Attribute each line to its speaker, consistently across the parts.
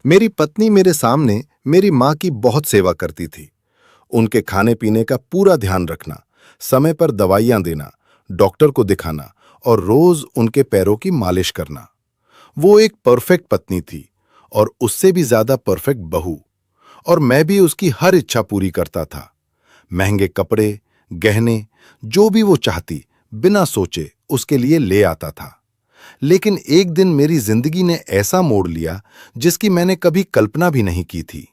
Speaker 1: मेरी पत्नी मेरे सामने मेरी माँ की बहुत सेवा करती थी। उनके खाने पीने का पूरा ध्यान रखना, समय पर दवाइयाँ देना, डॉक्टर को दिखाना और रोज उनके पैरों की मालिश करना। वो एक परफेक्ट पत्नी थी और उससे भी ज्यादा परफेक्ट बहू। और मैं भी उसकी हर इच्छा पूरी करता था। महंगे कपड़े, गहने, जो भी वो चाहती, बिना सोचे उसके लिए ले आता था। लेकिन एक दिन मेरी जिंदगी ने ऐसा मोड़ लिया जिसकी मैंने कभी कल्पना भी नहीं की थी।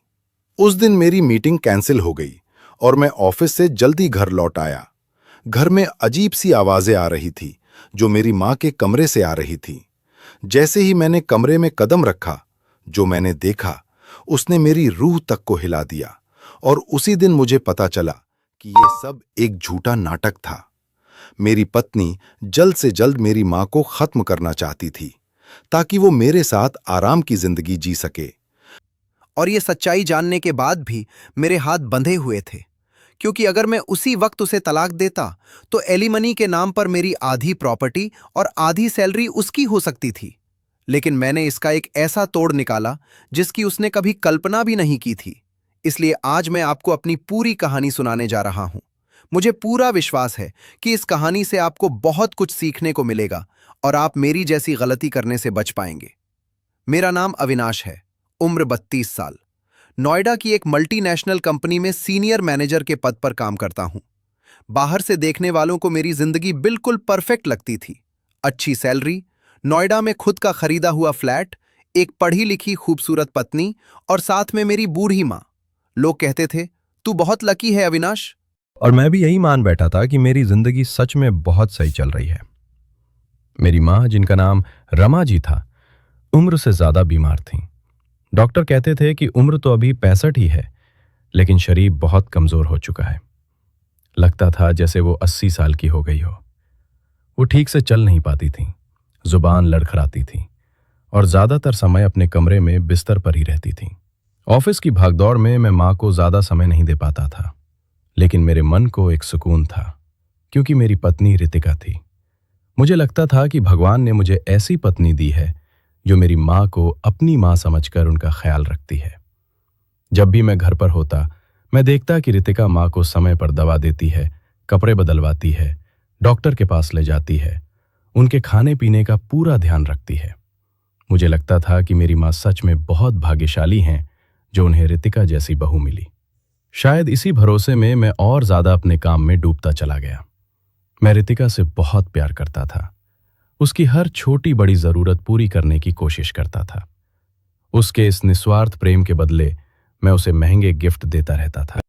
Speaker 1: उस दिन मेरी मीटिंग कैंसिल हो गई और मैं ऑफिस से जल्दी घर लौट आया। घर में अजीब सी आवाजें आ रही थी जो मेरी माँ के कमरे से आ रही थी। जैसे ही मैंने कमरे में कदम रखा, जो मैंने देखा उसने मेरी रूह तक को हिला दिया। और उसी दिन मुझे पता चला कि ये सब एक झूठा नाटक था। मेरी पत्नी जल्द से जल्द मेरी माँ को खत्म करना चाहती थी ताकि वो मेरे साथ आराम की जिंदगी जी सके।
Speaker 2: और ये सच्चाई जानने के बाद भी मेरे हाथ बंधे हुए थे, क्योंकि अगर मैं उसी वक्त उसे तलाक देता तो एलिमनी के नाम पर मेरी आधी प्रॉपर्टी और आधी सैलरी उसकी हो सकती थी। लेकिन मैंने इसका एक ऐसा तोड़ निकाला जिसकी उसने कभी कल्पना भी नहीं की थी। इसलिए आज मैं आपको अपनी पूरी कहानी सुनाने जा रहा हूं। मुझे पूरा विश्वास है कि इस कहानी से आपको बहुत कुछ सीखने को मिलेगा और आप मेरी जैसी गलती करने से बच पाएंगे। मेरा नाम अविनाश है, उम्र 32 साल। नोएडा की एक मल्टीनेशनल कंपनी में सीनियर मैनेजर के पद पर काम करता हूं। बाहर से देखने वालों को मेरी जिंदगी बिल्कुल परफेक्ट लगती थी। अच्छी सैलरी, नोएडा में खुद का खरीदा हुआ फ्लैट, एक पढ़ी लिखी खूबसूरत पत्नी और साथ में मेरी बूढ़ी माँ। लोग कहते थे, तू बहुत लकी है अविनाश।
Speaker 3: और मैं भी यही मान बैठा था कि मेरी जिंदगी सच में बहुत सही चल रही है। मेरी माँ, जिनका नाम रमा जी था, उम्र से ज्यादा बीमार थीं। डॉक्टर कहते थे कि उम्र तो अभी 65 ही है, लेकिन शरीर बहुत कमजोर हो चुका है। लगता था जैसे वो 80 साल की हो गई हो। वो ठीक से चल नहीं पाती थीं, जुबान लड़खड़ाती थी और ज्यादातर समय अपने कमरे में बिस्तर पर ही रहती थीं। ऑफिस की भागदौड़ में मैं माँ को ज्यादा समय नहीं दे पाता था, लेकिन मेरे मन को एक सुकून था, क्योंकि मेरी पत्नी रितिका थी। मुझे लगता था कि भगवान ने मुझे ऐसी पत्नी दी है जो मेरी माँ को अपनी माँ समझकर उनका ख्याल रखती है। जब भी मैं घर पर होता, मैं देखता कि रितिका माँ को समय पर दवा देती है, कपड़े बदलवाती है, डॉक्टर के पास ले जाती है, उनके खाने पीने का पूरा ध्यान रखती है। मुझे लगता था कि मेरी माँ सच में बहुत भाग्यशाली हैं जो उन्हें रितिका जैसी बहू मिली। शायद इसी भरोसे में मैं और ज्यादा अपने काम में डूबता चला गया। मैं रितिका से बहुत प्यार करता था। उसकी हर छोटी बड़ी जरूरत पूरी करने की कोशिश करता था। उसके इस निस्वार्थ प्रेम के बदले मैं उसे महंगे गिफ्ट देता रहता था।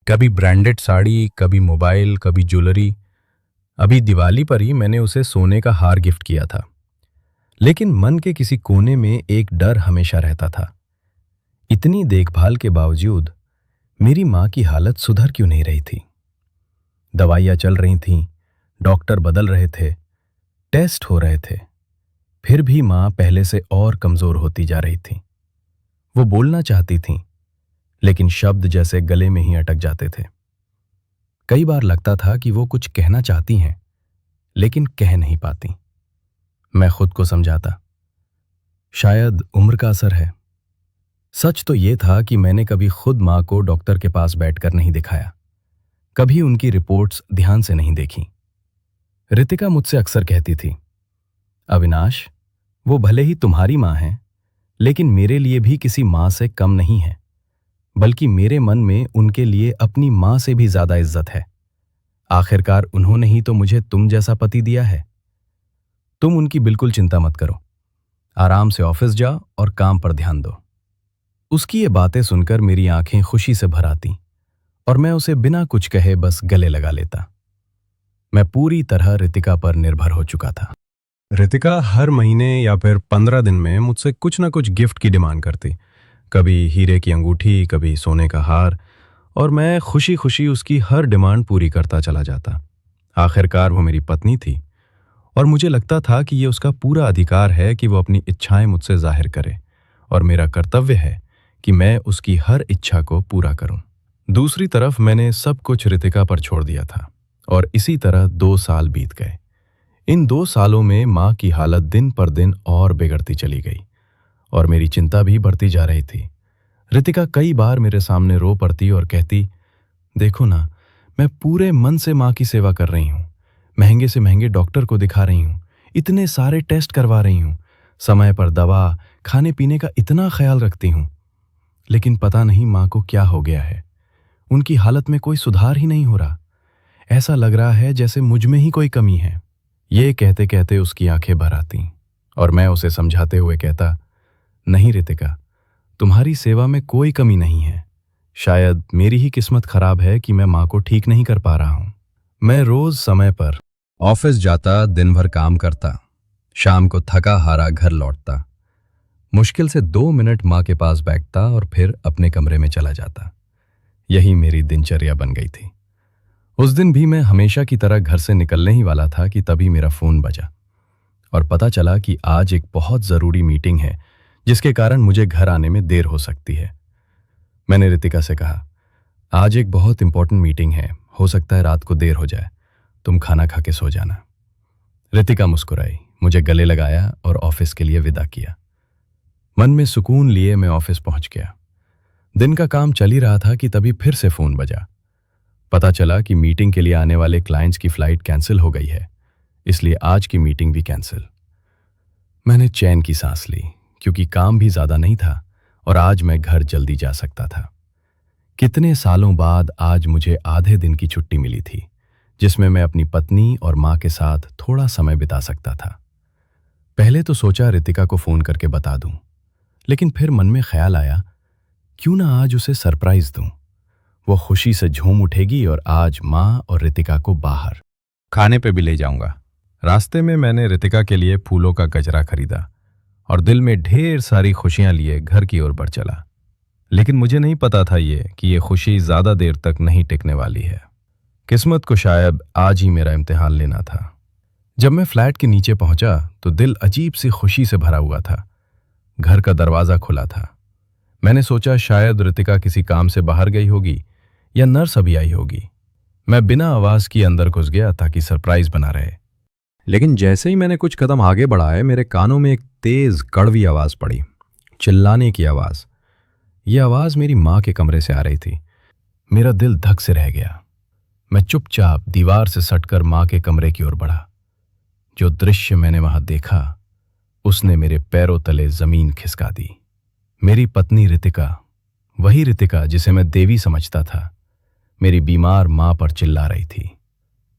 Speaker 3: कभी ब्रांडेड साड़ी, कभी मोबाइल, कभी ज्वेलरी। अभी दिवाली पर ही मैंने उसे सोने का हार गिफ्ट किया था। लेकिन मन के किसी कोने में एक डर हमेशा रहता था। इतनी देखभाल के बावजूद मेरी माँ की हालत सुधर क्यों नहीं रही थी? दवाइयाँ चल रही थीं, डॉक्टर बदल रहे थे, टेस्ट हो रहे थे, फिर भी माँ पहले से और कमजोर होती जा रही थी। वो बोलना चाहती थीं, लेकिन शब्द जैसे गले में ही अटक जाते थे। कई बार लगता था कि वो कुछ कहना चाहती हैं, लेकिन कह नहीं पाती। मैं खुद को समझाता, शायद उम्र का असर है। सच तो ये था कि मैंने कभी खुद माँ को डॉक्टर के पास बैठकर नहीं दिखाया, कभी उनकी रिपोर्ट्स ध्यान से नहीं देखी। रितिका मुझसे अक्सर कहती थी, अविनाश, वो भले ही तुम्हारी माँ हैं, लेकिन मेरे लिए भी किसी माँ से कम नहीं है, बल्कि मेरे मन में उनके लिए अपनी माँ से भी ज्यादा इज्जत है। आखिरकार उन्होंने ही तो मुझे तुम जैसा पति दिया है। तुम उनकी बिल्कुल चिंता मत करो, आराम से ऑफिस जाओ और काम पर ध्यान दो। उसकी ये बातें सुनकर मेरी आंखें खुशी से भर आती और मैं उसे बिना कुछ कहे बस गले लगा लेता। मैं पूरी तरह रितिका पर निर्भर हो चुका था। रितिका हर महीने या फिर 15 दिन में मुझसे कुछ ना कुछ गिफ्ट की डिमांड करती। कभी हीरे की अंगूठी, कभी सोने का हार, और मैं खुशी खुशी उसकी हर डिमांड पूरी करता चला जाता। आखिरकार वो मेरी पत्नी थी और मुझे लगता था कि ये उसका पूरा अधिकार है कि वो अपनी इच्छाएं मुझसे जाहिर करे, और मेरा कर्तव्य है कि मैं उसकी हर इच्छा को पूरा करूं। दूसरी तरफ मैंने सब कुछ रितिका पर छोड़ दिया था और इसी तरह 2 साल बीत गए। इन 2 सालों में माँ की हालत दिन पर दिन और बिगड़ती चली गई और मेरी चिंता भी बढ़ती जा रही थी। रितिका कई बार मेरे सामने रो पड़ती और कहती, देखो ना, मैं पूरे मन से माँ की सेवा कर रही हूँ, महंगे से महंगे डॉक्टर को दिखा रही हूँ, इतने सारे टेस्ट करवा रही हूँ, समय पर दवा खाने पीने का इतना ख्याल रखती हूँ, लेकिन पता नहीं माँ को क्या हो गया है। उनकी हालत में कोई सुधार ही नहीं हो रहा। ऐसा लग रहा है जैसे मुझ में ही कोई कमी है। ये कहते कहते उसकी आंखें भर आती और मैं उसे समझाते हुए कहता, नहीं रितिका, तुम्हारी सेवा में कोई कमी नहीं है। शायद मेरी ही किस्मत खराब है कि मैं माँ को ठीक नहीं कर पा रहा हूँ। मैं रोज समय पर ऑफिस जाता, दिन भर काम करता, शाम को थका हारा घर लौटता, मुश्किल से 2 मिनट माँ के पास बैठता और फिर अपने कमरे में चला जाता। यही मेरी दिनचर्या बन गई थी। उस दिन भी मैं हमेशा की तरह घर से निकलने ही वाला था कि तभी मेरा फोन बजा और पता चला कि आज एक बहुत जरूरी मीटिंग है जिसके कारण मुझे घर आने में देर हो सकती है। मैंने रितिका से कहा, आज एक बहुत इंपॉर्टेंट मीटिंग है, हो सकता है रात को देर हो जाए, तुम खाना खा के सो जाना। रितिका मुस्कुराई, मुझे गले लगाया और ऑफिस के लिए विदा किया। मन में सुकून लिए मैं ऑफिस पहुंच गया। दिन का काम चल ही रहा था कि तभी फिर से फोन बजा। पता चला कि मीटिंग के लिए आने वाले क्लाइंट्स की फ्लाइट कैंसिल हो गई है, इसलिए आज की मीटिंग भी कैंसिल। मैंने चैन की सांस ली क्योंकि काम भी ज्यादा नहीं था और आज मैं घर जल्दी जा सकता था। कितने सालों बाद आज मुझे आधे दिन की छुट्टी मिली थी जिसमें मैं अपनी पत्नी और माँ के साथ थोड़ा समय बिता सकता था। पहले तो सोचा रितिका को फोन करके बता दूं, लेकिन फिर मन में ख्याल आया, क्यों ना आज उसे सरप्राइज दूं। वो खुशी से झूम उठेगी और आज माँ और रितिका को बाहर खाने पे भी ले जाऊंगा। रास्ते में मैंने रितिका के लिए फूलों का गजरा खरीदा और दिल में ढेर सारी खुशियां लिए घर की ओर बढ़ चला। लेकिन मुझे नहीं पता था कि ये खुशी ज्यादा देर तक नहीं टिकने वाली है। किस्मत को शायद आज ही मेरा इम्तिहान लेना था। जब मैं फ्लैट के नीचे पहुंचा तो दिल अजीब सी खुशी से भरा हुआ था। घर का दरवाजा खुला था। मैंने सोचा शायद रितिका किसी काम से बाहर गई होगी या नर्स अभी आई होगी। मैं बिना आवाज के अंदर घुस गया ताकि सरप्राइज बना रहे। लेकिन जैसे ही मैंने कुछ कदम आगे बढ़ाए, मेरे कानों में एक तेज कड़वी आवाज पड़ी, चिल्लाने की आवाज। यह आवाज मेरी माँ के कमरे से आ रही थी। मेरा दिल धक से रह गया। मैं चुपचाप दीवार से सटकर माँ के कमरे की ओर बढ़ा। जो दृश्य मैंने वहां देखा उसने मेरे पैरों तले जमीन खिसका दी। मेरी पत्नी रितिका, वही रितिका जिसे मैं देवी समझता था, मेरी बीमार माँ पर चिल्ला रही थी।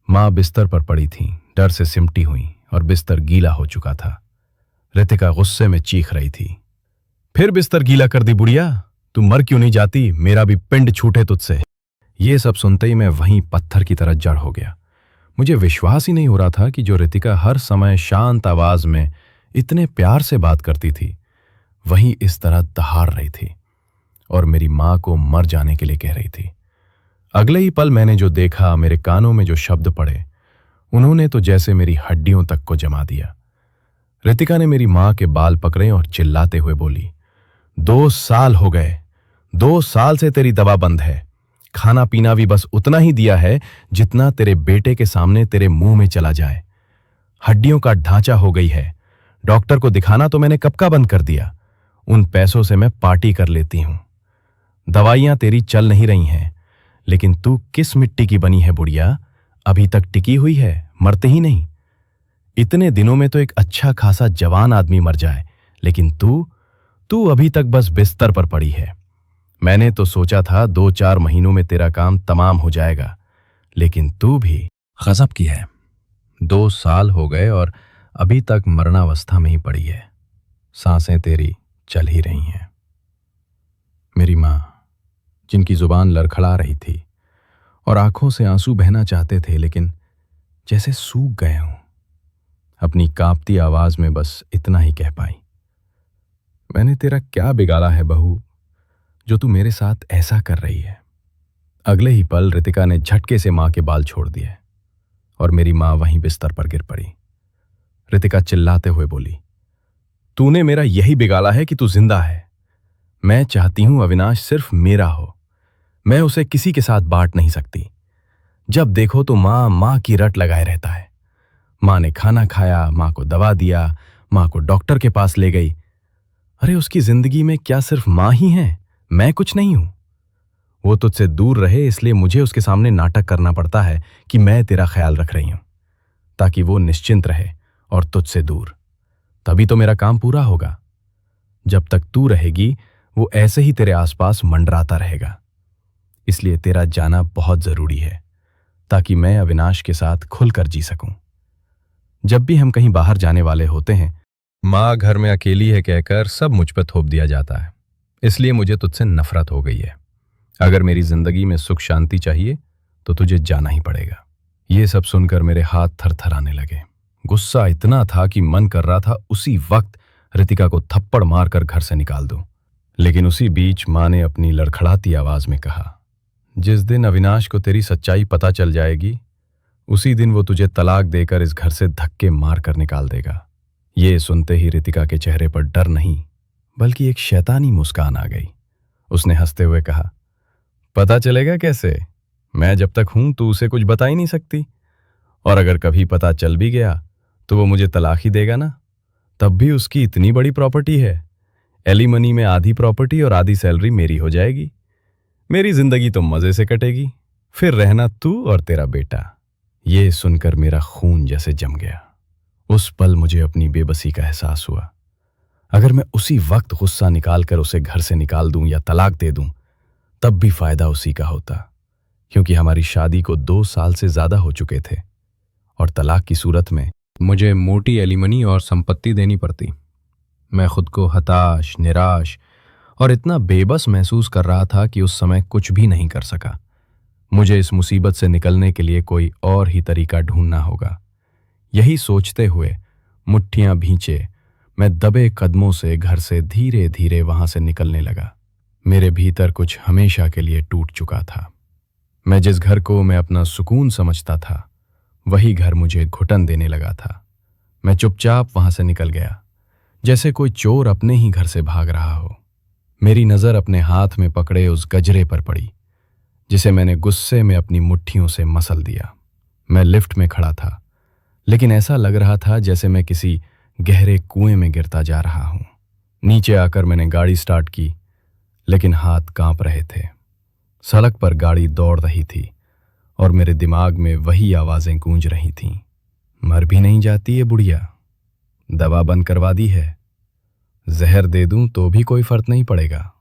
Speaker 3: माँ बिस्तर पर पड़ी थी, डर से सिमटी हुई और बिस्तर गीला हो चुका था। रितिका गुस्से में चीख रही थी, फिर बिस्तर गीला कर दी बुढ़िया, तू मर क्यों नहीं जाती, मेरा भी पिंड छूटे तुझसे। ये सब सुनते ही मैं वहीं पत्थर की तरह जड़ हो गया। मुझे विश्वास ही नहीं हो रहा था कि जो रितिका हर समय शांत आवाज में इतने प्यार से बात करती थी, वहीं इस तरह दहाड़ रही थी और मेरी माँ को मर जाने के लिए कह रही थी। अगले ही पल मैंने जो देखा, मेरे कानों में जो शब्द पड़े, उन्होंने तो जैसे मेरी हड्डियों तक को जमा दिया। रितिका ने मेरी माँ के बाल पकड़े और चिल्लाते हुए बोली, 2 साल हो गए, 2 साल से तेरी दवा बंद है, खाना पीना भी बस उतना ही दिया है जितना तेरे बेटे के सामने तेरे मुंह में चला जाए। हड्डियों का ढांचा हो गई है। डॉक्टर को दिखाना तो मैंने कब का बंद कर दिया। उन पैसों से मैं पार्टी कर लेती हूं। दवाइयां तेरी चल नहीं रही हैं, लेकिन तू किस मिट्टी की बनी है बुढ़िया, अभी तक टिकी हुई है, मरते ही नहीं। इतने दिनों में तो एक अच्छा खासा जवान आदमी मर जाए, लेकिन तू अभी तक बस बिस्तर पर पड़ी है। मैंने तो सोचा था 2-4 महीनों में तेरा काम तमाम हो जाएगा, लेकिन तू भी गजब की है। 2 साल हो गए और अभी तक मरणावस्था में ही पड़ी है। सांसें तेरी चल ही रही हैं। मेरी माँ, जिनकी जुबान लड़खड़ा रही थी और आंखों से आंसू बहना चाहते थे, लेकिन जैसे सूख गए हों, अपनी कांपती आवाज में बस इतना ही कह पाई, मैंने तेरा क्या बिगाड़ा है बहू, जो तू मेरे साथ ऐसा कर रही है। अगले ही पल रितिका ने झटके से माँ के बाल छोड़ दिए और मेरी माँ वहीं बिस्तर पर गिर पड़ी। रितिका चिल्लाते हुए बोली, तूने मेरा यही बिगाड़ा है कि तू जिंदा है। मैं चाहती हूं अविनाश सिर्फ मेरा हो, मैं उसे किसी के साथ बांट नहीं सकती। जब देखो तो माँ की रट लगाए रहता है। माँ ने खाना खाया, माँ को दवा दिया, माँ को डॉक्टर के पास ले गई। अरे उसकी जिंदगी में क्या सिर्फ माँ ही है, मैं कुछ नहीं हूं। वो तुझसे दूर रहे इसलिए मुझे उसके सामने नाटक करना पड़ता है कि मैं तेरा ख्याल रख रही हूं, ताकि वो निश्चिंत रहे और तुझसे दूर। तभी तो मेरा काम पूरा होगा। जब तक तू रहेगी वो ऐसे ही तेरे आसपास मंडराता रहेगा। इसलिए तेरा जाना बहुत जरूरी है, ताकि मैं अविनाश के साथ खुलकर जी सकूं। जब भी हम कहीं बाहर जाने वाले होते हैं, माँ घर में अकेली है कहकर सब मुझ पर थोप दिया जाता है। इसलिए मुझे तुझसे नफरत हो गई है। अगर मेरी जिंदगी में सुख शांति चाहिए तो तुझे जाना ही पड़ेगा। ये सब सुनकर मेरे हाथ थरथराने लगे। गुस्सा इतना था कि मन कर रहा था उसी वक्त रितिका को थप्पड़ मारकर घर से निकाल दूं। लेकिन उसी बीच माँ ने अपनी लड़खड़ाती आवाज में कहा, जिस दिन अविनाश को तेरी सच्चाई पता चल जाएगी, उसी दिन वो तुझे तलाक देकर इस घर से धक्के मार कर निकाल देगा। ये सुनते ही रितिका के चेहरे पर डर नहीं बल्कि एक शैतानी मुस्कान आ गई। उसने हंसते हुए कहा, पता चलेगा कैसे? मैं जब तक हूं तू उसे कुछ बता ही नहीं सकती। और अगर कभी पता चल भी गया तो वो मुझे तलाक ही देगा ना। तब भी उसकी इतनी बड़ी प्रॉपर्टी है। एलिमनी में आधी प्रॉपर्टी और आधी सैलरी मेरी हो जाएगी। मेरी जिंदगी तो मजे से कटेगी। फिर रहना तू और तेरा बेटा। ये सुनकर मेरा खून जैसे जम गया। उस पल मुझे अपनी बेबसी का एहसास हुआ। अगर मैं उसी वक्त गुस्सा निकालकर उसे घर से निकाल दूं या तलाक दे दूं, तब भी फायदा उसी का होता, क्योंकि हमारी शादी को 2 साल से ज्यादा हो चुके थे और तलाक की सूरत में मुझे मोटी एलिमनी और संपत्ति देनी पड़ती। मैं खुद को हताश, निराश और इतना बेबस महसूस कर रहा था कि उस समय कुछ भी नहीं कर सका। मुझे इस मुसीबत से निकलने के लिए कोई और ही तरीका ढूंढना होगा। यही सोचते हुए मुट्ठियां भींचे मैं दबे कदमों से घर से धीरे धीरे वहां से निकलने लगा। मेरे भीतर कुछ हमेशा के लिए टूट चुका था। मैं जिस घर को मैं अपना सुकून समझता था, वही घर मुझे घुटन देने लगा था। मैं चुपचाप वहां से निकल गया, जैसे कोई चोर अपने ही घर से भाग रहा हो। मेरी नजर अपने हाथ में पकड़े उस गजरे पर पड़ी, जिसे मैंने गुस्से में अपनी मुट्ठियों से मसल दिया। मैं लिफ्ट में खड़ा था, लेकिन ऐसा लग रहा था जैसे मैं किसी गहरे कुएं में गिरता जा रहा हूं। नीचे आकर मैंने गाड़ी स्टार्ट की, लेकिन हाथ कांप रहे थे। सड़क पर गाड़ी दौड़ रही थी और मेरे दिमाग में वही आवाजें गूंज रही थीं। मर भी नहीं जाती है बुढ़िया, दवा बंद करवा दी है, जहर दे दूं तो भी कोई फर्क नहीं पड़ेगा।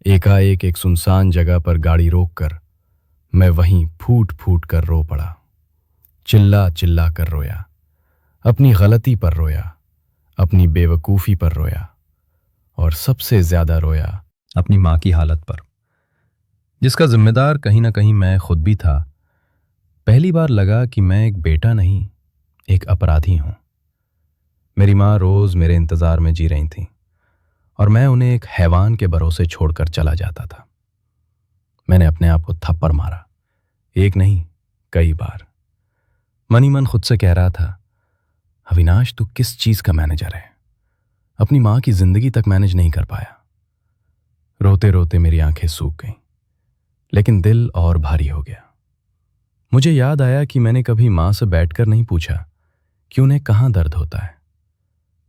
Speaker 3: एकाएक एक सुनसान जगह पर गाड़ी रोककर मैं वहीं फूट फूट कर रो पड़ा। चिल्ला चिल्ला कर रोया, अपनी गलती पर रोया, अपनी बेवकूफ़ी पर रोया और सबसे ज्यादा रोया अपनी माँ की हालत पर, जिसका जिम्मेदार कहीं ना कहीं मैं खुद भी था। पहली बार लगा कि मैं एक बेटा नहीं, एक अपराधी हूं। मेरी माँ रोज मेरे इंतजार में जी रही थी और मैं उन्हें एक हैवान के भरोसे छोड़कर चला जाता था। मैंने अपने आप को थप्पड़ मारा, एक नहीं कई बार। मन ही मन खुद से कह रहा था, अविनाश तू किस चीज का मैनेजर है? अपनी माँ की जिंदगी तक मैनेज नहीं कर पाया। रोते रोते मेरी आंखें सूख गईं, लेकिन दिल और भारी हो गया। मुझे याद आया कि मैंने कभी माँ से बैठकर नहीं पूछा कि उन्हें कहाँ दर्द होता है।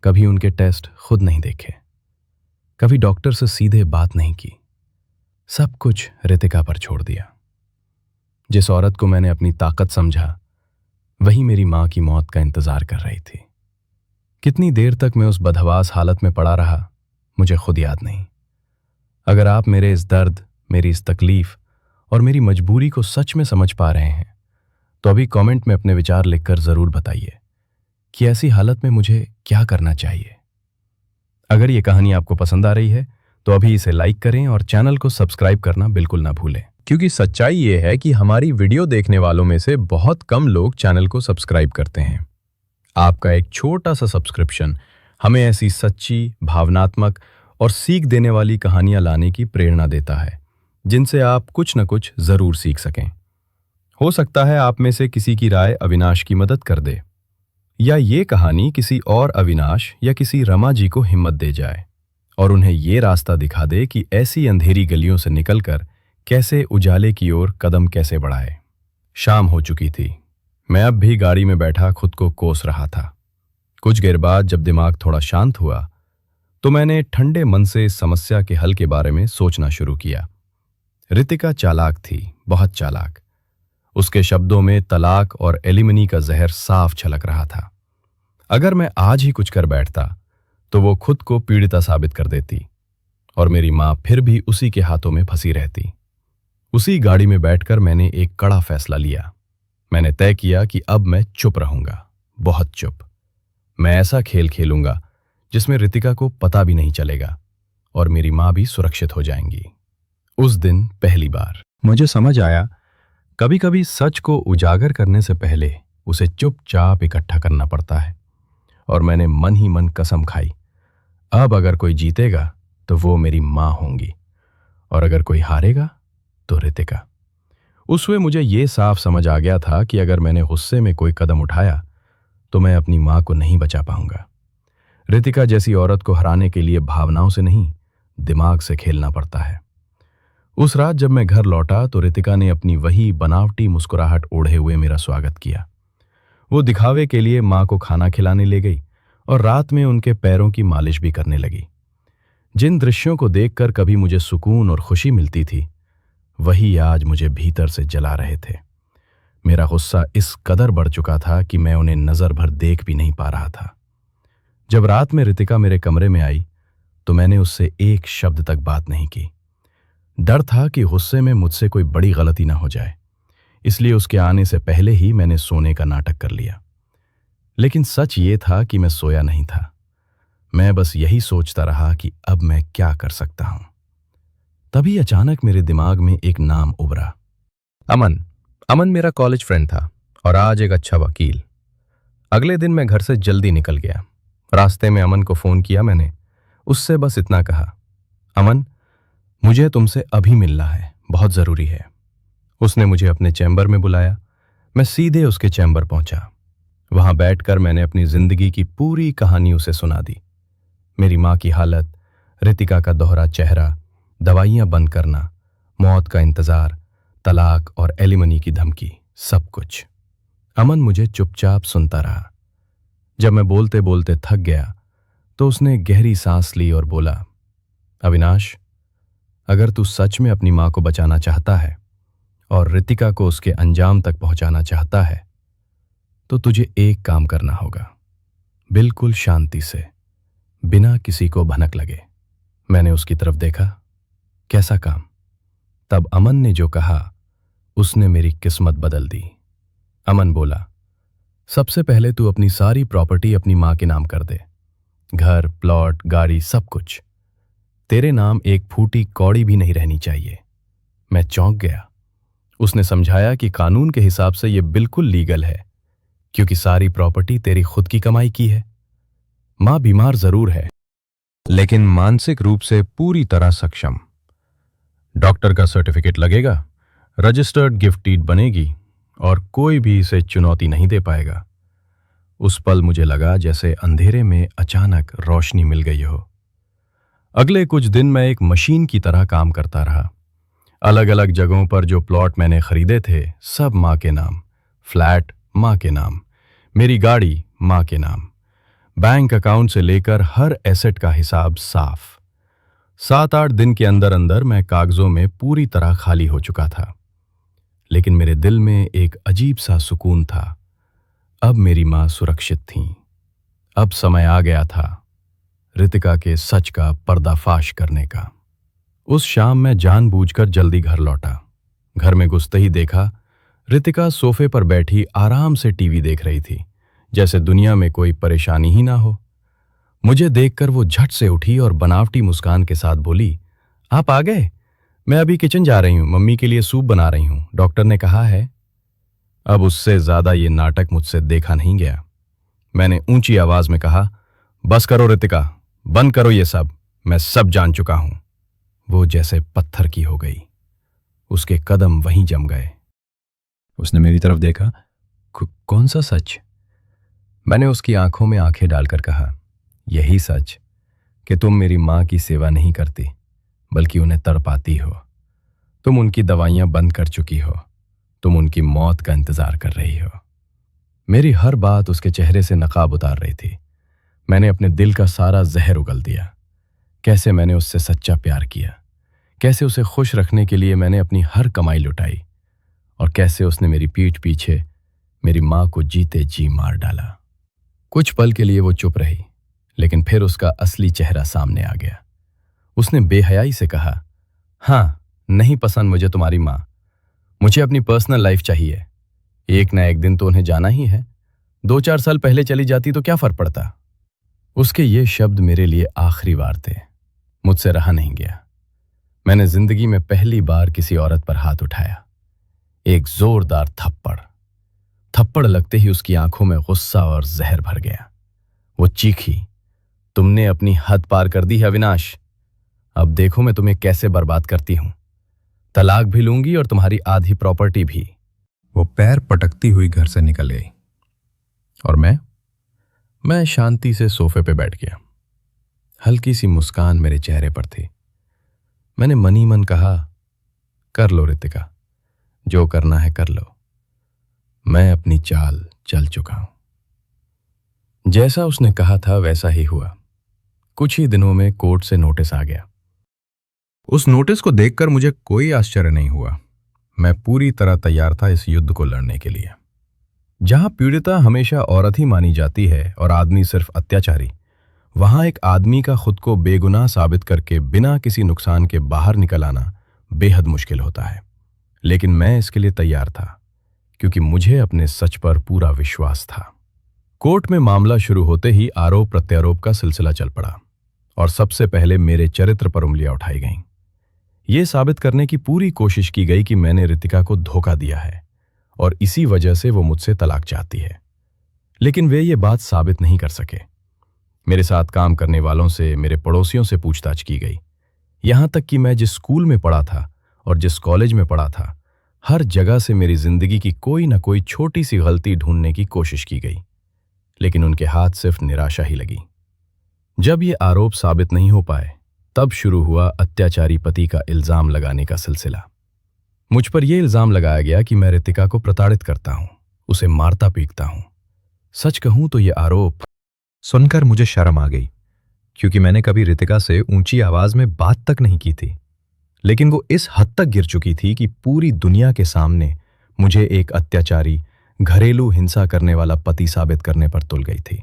Speaker 3: कभी उनके टेस्ट खुद नहीं देखे, कभी डॉक्टर से सीधे बात नहीं की। सब कुछ रितिका पर छोड़ दिया। जिस औरत को मैंने अपनी ताकत समझा, वही मेरी माँ की मौत का इंतजार कर रही थी। कितनी देर तक मैं उस बदहवास हालत में पड़ा रहा, मुझे खुद याद नहीं। अगर आप मेरे इस दर्द, मेरी इस तकलीफ और मेरी मजबूरी को सच में समझ पा रहे हैं, तो अभी कमेंट में अपने विचार लिखकर जरूर बताइए कि ऐसी हालत में मुझे क्या करना चाहिए। अगर ये कहानी आपको पसंद आ रही है तो अभी इसे लाइक करें और चैनल को सब्सक्राइब करना बिल्कुल ना भूलें, क्योंकि सच्चाई ये है कि हमारी वीडियो देखने वालों में से बहुत कम लोग चैनल को सब्सक्राइब करते हैं। आपका एक छोटा सा सब्सक्रिप्शन हमें ऐसी सच्ची, भावनात्मक और सीख देने वाली कहानियां लाने की प्रेरणा देता है, जिनसे आप कुछ न कुछ जरूर सीख सकें। हो सकता है आप में से किसी की राय अविनाश की मदद कर दे, या ये कहानी किसी और अविनाश या किसी रमा जी को हिम्मत दे जाए और उन्हें ये रास्ता दिखा दे कि ऐसी अंधेरी गलियों से निकलकर कैसे उजाले की ओर कदम कैसे बढ़ाए। शाम हो चुकी थी। मैं अब भी गाड़ी में बैठा खुद को कोस रहा था। कुछ देर बाद जब दिमाग थोड़ा शांत हुआ तो मैंने ठंडे मन से इस समस्या के हल के बारे में सोचना शुरू किया। रितिका चालाक थी, बहुत चालाक। उसके शब्दों में तलाक और एलिमनी का जहर साफ छलक रहा था। अगर मैं आज ही कुछ कर बैठता तो वो खुद को पीड़िता साबित कर देती और मेरी मां फिर भी उसी के हाथों में फंसी रहती। उसी गाड़ी में बैठकर मैंने एक कड़ा फैसला लिया। मैंने तय किया कि अब मैं चुप रहूंगा, बहुत चुप। मैं ऐसा खेल खेलूंगा जिसमें रितिका को पता भी नहीं चलेगा और मेरी मां भी सुरक्षित हो जाएंगी। उस दिन पहली बार मुझे समझ आया, कभी कभी सच को उजागर करने से पहले उसे चुपचाप इकट्ठा करना पड़ता है। और मैंने मन ही मन कसम खाई, अब अगर कोई जीतेगा तो वो मेरी मां होंगी और अगर कोई हारेगा तो रितिका। उसमें मुझे ये साफ समझ आ गया था कि अगर मैंने गुस्से में कोई कदम उठाया तो मैं अपनी मां को नहीं बचा पाऊंगा। रितिका जैसी औरत को हराने के लिए भावनाओं से नहीं, दिमाग से खेलना पड़ता है। उस रात जब मैं घर लौटा तो रितिका ने अपनी वही बनावटी मुस्कुराहट ओढ़े हुए मेरा स्वागत किया। वो दिखावे के लिए मां को खाना खिलाने ले गई और रात में उनके पैरों की मालिश भी करने लगी। जिन दृश्यों को देखकर कभी मुझे सुकून और खुशी मिलती थी, वही आज मुझे भीतर से जला रहे थे। मेरा गुस्सा इस कदर बढ़ चुका था कि मैं उन्हें नजर भर देख भी नहीं पा रहा था। जब रात में रितिका मेरे कमरे में आई तो मैंने उससे एक शब्द तक बात नहीं की। डर था कि गुस्से में मुझसे कोई बड़ी गलती ना हो जाए, इसलिए उसके आने से पहले ही मैंने सोने का नाटक कर लिया। लेकिन सच ये था कि मैं सोया नहीं था। मैं बस यही सोचता रहा कि अब मैं क्या कर सकता हूं। तभी अचानक मेरे दिमाग में एक नाम उभरा, अमन। अमन मेरा कॉलेज फ्रेंड था और आज एक अच्छा वकील। अगले दिन मैं घर से जल्दी निकल गया। रास्ते में अमन को फोन किया मैंने। उससे बस इतना कहा, अमन मुझे तुमसे अभी मिलना है, बहुत जरूरी है। उसने मुझे अपने चैम्बर में बुलाया। मैं सीधे उसके चैम्बर पहुंचा। वहां बैठकर मैंने अपनी जिंदगी की पूरी कहानी उसे सुना दी। मेरी मां की हालत, रितिका का दोहरा चेहरा, दवाइयां बंद करना, मौत का इंतजार, तलाक और एलिमनी की धमकी, सब कुछ। अमन मुझे चुपचाप सुनता रहा। जब मैं बोलते बोलते थक गया तो उसने गहरी सांस ली और बोला, अविनाश, अगर तू सच में अपनी मां को बचाना चाहता है और रितिका को उसके अंजाम तक पहुंचाना चाहता है तो तुझे एक काम करना होगा, बिल्कुल शांति से, बिना किसी को भनक लगे। मैंने उसकी तरफ देखा, कैसा काम? तब अमन ने जो कहा उसने मेरी किस्मत बदल दी। अमन बोला, सबसे पहले तू अपनी सारी प्रॉपर्टी अपनी मां के नाम कर दे, घर, प्लॉट, गाड़ी, सब कुछ। तेरे नाम एक फूटी कौड़ी भी नहीं रहनी चाहिए। मैं चौंक गया। उसने समझाया कि कानून के हिसाब से यह बिल्कुल लीगल है, क्योंकि सारी प्रॉपर्टी तेरी खुद की कमाई की है। मां बीमार जरूर है, लेकिन मानसिक रूप से पूरी तरह सक्षम। डॉक्टर का सर्टिफिकेट लगेगा, रजिस्टर्ड गिफ्ट डीड बनेगी और कोई भी इसे चुनौती नहीं दे पाएगा। उस पल मुझे लगा जैसे अंधेरे में अचानक रोशनी मिल गई हो। अगले कुछ दिन मैं एक मशीन की तरह काम करता रहा। अलग अलग जगहों पर जो प्लॉट मैंने खरीदे थे, सब मां के नाम, फ्लैट मां के नाम, मेरी गाड़ी मां के नाम, बैंक अकाउंट से लेकर हर एसेट का हिसाब साफ। 7-8 दिन के अंदर अंदर मैं कागजों में पूरी तरह खाली हो चुका था। लेकिन मेरे दिल में एक अजीब सा सुकून था। अब मेरी मां सुरक्षित थी। अब समय आ गया था रितिका के सच का पर्दाफाश करने का। उस शाम मैं जानबूझकर जल्दी घर लौटा। घर में घुसते ही देखा रितिका सोफे पर बैठी आराम से टीवी देख रही थी, जैसे दुनिया में कोई परेशानी ही ना हो। मुझे देखकर वो झट से उठी और बनावटी मुस्कान के साथ बोली, आप आ गए? मैं अभी किचन जा रही हूं, मम्मी के लिए सूप बना रही हूं, डॉक्टर ने कहा है। अब उससे ज्यादा ये नाटक मुझसे देखा नहीं गया। मैंने ऊंची आवाज में कहा, बस करो रितिका, बंद करो ये सब, मैं सब जान चुका हूं। वो जैसे पत्थर की हो गई। उसके कदम वहीं जम गए। उसने मेरी तरफ देखा, कौन सा सच? मैंने उसकी आंखों में आंखें डालकर कहा, यही सच कि तुम मेरी मां की सेवा नहीं करती, बल्कि उन्हें तड़पाती हो। तुम उनकी दवाइयां बंद कर चुकी हो, तुम उनकी मौत का इंतजार कर रही हो। मेरी हर बात उसके चेहरे से नकाब उतार रही थी। मैंने अपने दिल का सारा जहर उगल दिया। कैसे मैंने उससे सच्चा प्यार किया, कैसे उसे खुश रखने के लिए मैंने अपनी हर कमाई लुटाई, और कैसे उसने मेरी पीठ पीछे मेरी मां को जीते जी मार डाला। कुछ पल के लिए वो चुप रही, लेकिन फिर उसका असली चेहरा सामने आ गया। उसने बेहयाई से कहा, हाँ, नहीं पसंद मुझे तुम्हारी मां, मुझे अपनी पर्सनल लाइफ चाहिए। एक ना एक दिन तो उन्हें जाना ही है, 2-4 साल पहले चली जाती तो क्या फर्क पड़ता। उसके ये शब्द मेरे लिए आखिरी बार थे। मुझसे रहा नहीं गया। मैंने जिंदगी में पहली बार किसी औरत पर हाथ उठाया। एक जोरदार थप्पड़ लगते ही उसकी आंखों में गुस्सा और जहर भर गया। वो चीखी, तुमने अपनी हद पार कर दी है अविनाश। अब देखो मैं तुम्हें कैसे बर्बाद करती हूं। तलाक भी लूंगी और तुम्हारी आधी प्रॉपर्टी भी।
Speaker 4: वो पैर पटकती हुई घर से निकल गई।
Speaker 3: और मैं शांति से सोफे पे बैठ गया। हल्की सी मुस्कान मेरे चेहरे पर थी। मैंने मनी मन कहा, कर लो रितिका, जो करना है कर लो, मैं अपनी चाल चल चुका हूं। जैसा उसने कहा था वैसा ही हुआ। कुछ ही दिनों में कोर्ट से नोटिस आ गया।
Speaker 4: उस नोटिस को देखकर मुझे कोई आश्चर्य नहीं हुआ। मैं पूरी तरह तैयार था इस युद्ध को लड़ने के लिए।
Speaker 3: जहां पीड़िता हमेशा औरत ही मानी जाती है और आदमी सिर्फ अत्याचारी, वहां एक आदमी का खुद को बेगुनाह साबित करके बिना किसी नुकसान के बाहर निकल आना बेहद मुश्किल होता है। लेकिन मैं इसके लिए तैयार था, क्योंकि मुझे अपने सच पर पूरा विश्वास था। कोर्ट में मामला शुरू होते ही आरोप प्रत्यारोप का सिलसिला चल पड़ा और सबसे पहले मेरे चरित्र पर उंगलियां उठाई गईं। यह साबित करने की पूरी कोशिश की गई कि मैंने रितिका को धोखा दिया है और इसी वजह से वो मुझसे तलाक चाहती है। लेकिन वे ये बात साबित नहीं कर सके। मेरे साथ काम करने वालों से, मेरे पड़ोसियों से पूछताछ की गई। यहां तक कि मैं जिस स्कूल में पढ़ा था और जिस कॉलेज में पढ़ा था, हर जगह से मेरी जिंदगी की कोई ना कोई छोटी सी गलती ढूंढने की कोशिश की गई, लेकिन उनके हाथ सिर्फ निराशा ही लगी। जब ये आरोप साबित नहीं हो पाए, तब शुरू हुआ अत्याचारी पति का इल्जाम लगाने का सिलसिला। मुझ पर यह इल्जाम लगाया गया कि मैं रितिका को प्रताड़ित करता हूं, उसे मारता पीटता हूं। सच कहूं तो ये आरोप
Speaker 4: सुनकर मुझे शर्म आ गई, क्योंकि मैंने कभी रितिका से ऊंची आवाज में बात तक नहीं की थी। लेकिन वो इस हद तक गिर चुकी थी कि पूरी दुनिया के सामने मुझे एक अत्याचारी, घरेलू हिंसा करने वाला पति साबित करने पर तुल गई थी।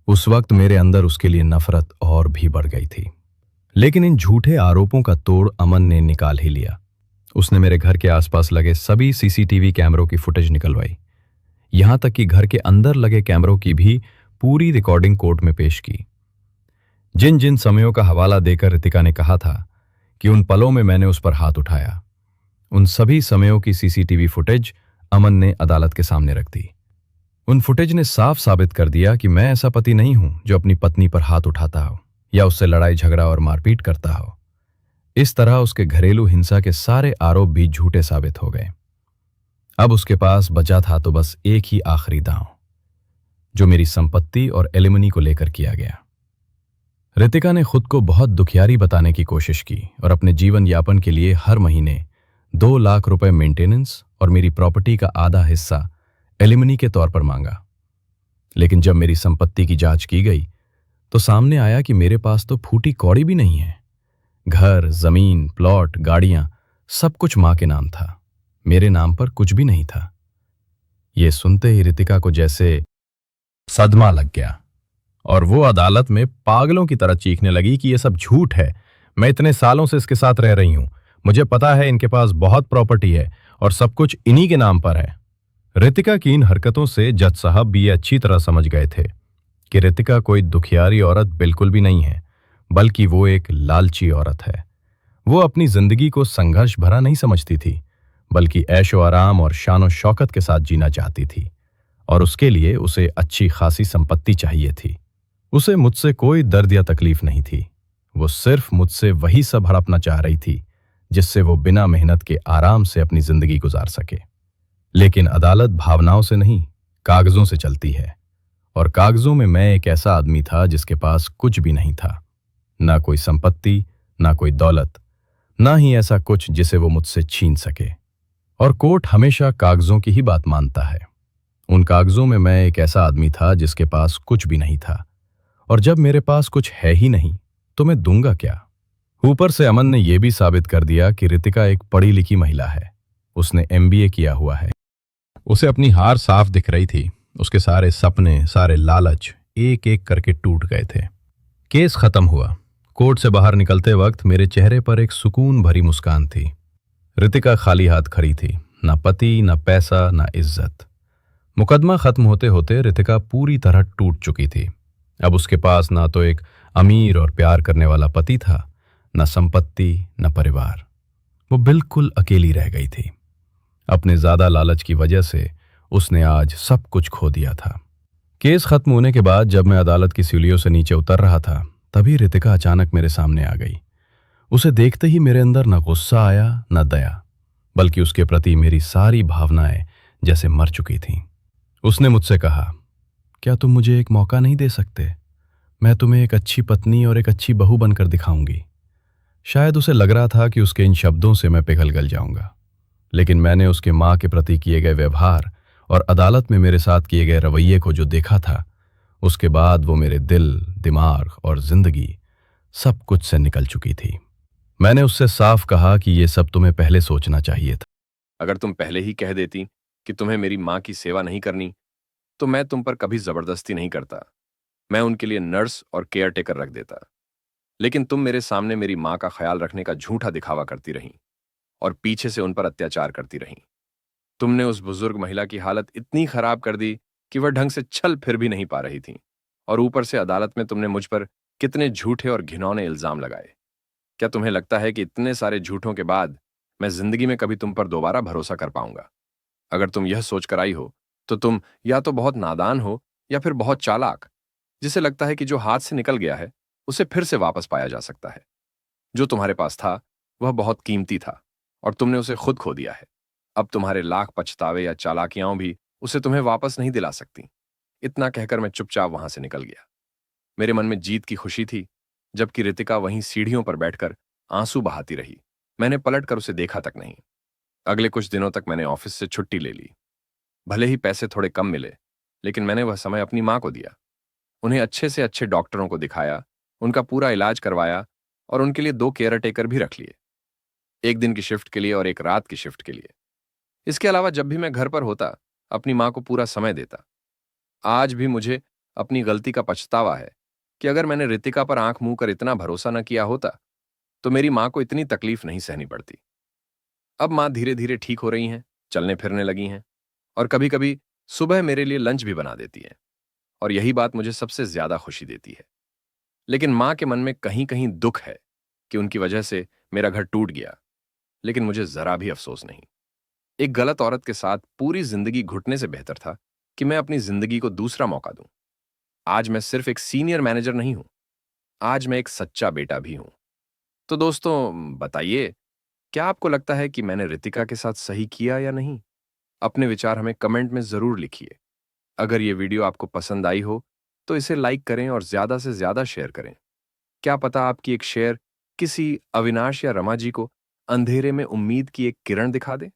Speaker 4: उस वक्त मेरे अंदर उसके लिए नफरत और भी बढ़ गई थी। लेकिन इन झूठे आरोपों का तोड़ अमन ने निकाल ही लिया। उसने मेरे घर के आसपास लगे सभी सीसीटीवी कैमरों की फुटेज निकलवाई। यहां तक कि घर के अंदर लगे कैमरों की भी पूरी रिकॉर्डिंग कोर्ट में पेश की। जिन जिन समयों का हवाला देकर रितिका ने कहा था कि उन पलों में मैंने उस पर हाथ उठाया, उन सभी समयों की सीसीटीवी फुटेज अमन ने अदालत के सामने रख दी। उन फुटेज ने साफ साबित कर दिया कि मैं ऐसा पति नहीं हूं जो अपनी पत्नी पर हाथ उठाता हो या उससे लड़ाई झगड़ा और मारपीट करता हो। इस तरह उसके घरेलू हिंसा के सारे आरोप भी झूठे साबित हो गए। अब उसके पास बचा था तो बस एक ही आखिरी दांव, जो मेरी संपत्ति और एलिमनी को लेकर किया गया। रितिका ने खुद को बहुत दुखियारी बताने की कोशिश की और अपने जीवन यापन के लिए हर महीने 2 लाख रुपए मेंटेनेंस और मेरी प्रॉपर्टी का आधा हिस्सा एलिमनी के तौर पर मांगा। लेकिन जब मेरी संपत्ति की जांच की गई तो सामने आया कि मेरे पास तो फूटी कौड़ी भी नहीं है। घर, जमीन, प्लॉट, गाड़ियां, सब कुछ मां के नाम था, मेरे नाम पर कुछ भी नहीं था। यह सुनते ही रितिका को जैसे सदमा लग गया और वो अदालत में पागलों की तरह चीखने लगी कि यह सब झूठ है। मैं इतने सालों से इसके साथ रह रही हूं, मुझे पता है इनके पास बहुत प्रॉपर्टी है और सब कुछ इन्हीं के नाम पर है। रितिका की इन हरकतों से जज साहब भी ये अच्छी तरह समझ गए थे कि रितिका कोई दुखियारी औरत बिल्कुल भी नहीं है, बल्कि वो एक लालची औरत है। वो अपनी जिंदगी को संघर्ष भरा नहीं समझती थी, बल्कि ऐशो आराम और शानो शौकत के साथ जीना चाहती थी, और उसके लिए उसे अच्छी खासी संपत्ति चाहिए थी। उसे मुझसे कोई दर्द या तकलीफ नहीं थी। वो सिर्फ मुझसे वही सब हड़पना चाह रही थी जिससे वो बिना मेहनत के आराम से अपनी जिंदगी गुजार सके। लेकिन अदालत भावनाओं से नहीं, कागजों से चलती है, और कागजों में मैं एक ऐसा आदमी था जिसके पास कुछ भी नहीं था, ना कोई संपत्ति, ना कोई दौलत, ना ही ऐसा कुछ जिसे वो मुझसे छीन सके। और कोर्ट हमेशा कागजों की ही बात मानता है। उन कागजों में मैं एक ऐसा आदमी था जिसके पास कुछ भी नहीं था, और जब मेरे पास कुछ है ही नहीं
Speaker 3: तो मैं दूंगा क्या? ऊपर से अमन ने यह भी साबित कर दिया कि रितिका एक पढ़ी लिखी महिला है। उसने एमबीए किया हुआ है। उसे अपनी हार साफ दिख रही थी। उसके सारे सपने, सारे लालच एक एक करके टूट गए थे। केस खत्म हुआ। कोर्ट से बाहर निकलते वक्त मेरे चेहरे पर एक सुकून भरी मुस्कान थी। रितिका खाली हाथ खड़ी थी, ना पति, ना पैसा, ना इज्जत। मुकदमा खत्म होते होते रितिका पूरी तरह टूट चुकी थी। अब उसके पास ना तो एक अमीर और प्यार करने वाला पति था, न संपत्ति, न परिवार। वो बिल्कुल अकेली रह गई थी। अपने ज्यादा लालच की वजह से उसने आज सब कुछ खो दिया था। केस खत्म होने के बाद जब मैं अदालत की सीढ़ियों से नीचे उतर रहा था, तभी रितिका अचानक मेरे सामने आ गई। उसे देखते ही मेरे अंदर न गुस्सा आया, न दया, बल्कि उसके प्रति मेरी सारी भावनाएं जैसे मर चुकी थीं। उसने मुझसे कहा, क्या तुम मुझे एक मौका नहीं दे सकते? मैं तुम्हें एक अच्छी पत्नी और एक अच्छी बहू बनकर दिखाऊंगी। शायद उसे लग रहा था कि उसके इन शब्दों से मैं पिघल गल जाऊंगा, लेकिन मैंने उसके मां के प्रति किए गए व्यवहार और अदालत में मेरे साथ किए गए रवैये को जो देखा था, उसके बाद वो मेरे दिल, दिमाग और जिंदगी सब कुछ से निकल चुकी थी। मैंने उससे साफ कहा कि ये सब तुम्हें पहले सोचना चाहिए था।
Speaker 5: अगर तुम पहले ही कह देती कि तुम्हें मेरी माँ की सेवा नहीं करनी, तो मैं तुम पर कभी जबरदस्ती नहीं करता। मैं उनके लिए नर्स और केयर टेकर रख देता। लेकिन तुम मेरे सामने मेरी माँ का ख्याल रखने का झूठा दिखावा करती रहीं और पीछे से उन पर अत्याचार करती रहीं। तुमने उस बुजुर्ग महिला की हालत इतनी खराब कर दी कि वह ढंग से चल फिर भी नहीं पा रही थी, और ऊपर से अदालत में तुमने मुझ पर कितने झूठे और घिनौने इल्जाम लगाए। क्या तुम्हें लगता है कि इतने सारे झूठों के बाद मैं जिंदगी में कभी तुम पर दोबारा भरोसा कर पाऊंगा? अगर तुम यह सोचकर आई हो, तो तुम या तो बहुत नादान हो या फिर बहुत चालाक, जिसे लगता है कि जो हाथ से निकल गया है उसे फिर से वापस पाया जा सकता है। जो तुम्हारे पास था वह बहुत कीमती था और तुमने उसे खुद खो दिया है। अब तुम्हारे लाख पछतावे या चालाकियां भी उसे तुम्हें वापस नहीं दिला सकती। इतना कहकर मैं चुपचाप वहां से निकल गया। मेरे मन में जीत की खुशी थी, जबकि रितिका वहीं सीढ़ियों पर बैठकर आंसू बहाती रही। मैंने पलटकर उसे देखा तक नहीं। अगले कुछ दिनों तक मैंने ऑफिस से छुट्टी ले ली। भले ही पैसे थोड़े कम मिले, लेकिन मैंने वह समय अपनी माँ को दिया। उन्हें अच्छे से अच्छे डॉक्टरों को दिखाया, उनका पूरा इलाज करवाया और उनके लिए 2 केयर टेकर भी रख लिए, एक दिन की शिफ्ट के लिए और एक रात की शिफ्ट के लिए। इसके अलावा जब भी मैं घर पर होता, अपनी माँ को पूरा समय देता। आज भी मुझे अपनी गलती का पछतावा है कि अगर मैंने रितिका पर आंख मूंद कर इतना भरोसा न किया होता, तो मेरी माँ को इतनी तकलीफ नहीं सहनी पड़ती। अब माँ धीरे धीरे ठीक हो रही हैं, चलने फिरने लगी हैं और कभी कभी सुबह मेरे लिए लंच भी बना देती हैं, और यही बात मुझे सबसे ज्यादा खुशी देती है। लेकिन माँ के मन में कहीं कहीं दुख है कि उनकी वजह से मेरा घर टूट गया, लेकिन मुझे जरा भी अफसोस नहीं। एक गलत औरत के साथ पूरी जिंदगी घुटने से बेहतर था कि मैं अपनी जिंदगी को दूसरा मौका दूं। आज मैं सिर्फ एक सीनियर मैनेजर नहीं हूं, आज मैं एक सच्चा बेटा भी हूं। तो दोस्तों बताइए, क्या आपको लगता है कि मैंने रितिका के साथ सही किया या नहीं? अपने विचार हमें कमेंट में जरूर लिखिए। अगर ये वीडियो आपको पसंद आई हो तो इसे लाइक करें और ज्यादा से ज्यादा शेयर करें। क्या पता आपकी एक शेयर किसी अविनाश या रमा जी को अंधेरे में उम्मीद की एक किरण दिखा दे।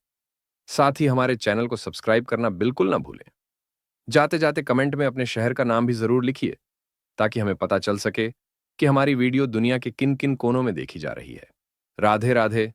Speaker 5: साथ ही हमारे चैनल को सब्सक्राइब करना बिल्कुल ना भूलें। जाते जाते कमेंट में अपने शहर का नाम भी जरूर लिखिए, ताकि हमें पता चल सके कि हमारी वीडियो दुनिया के किन किन कोनों में देखी जा रही है। राधे राधे।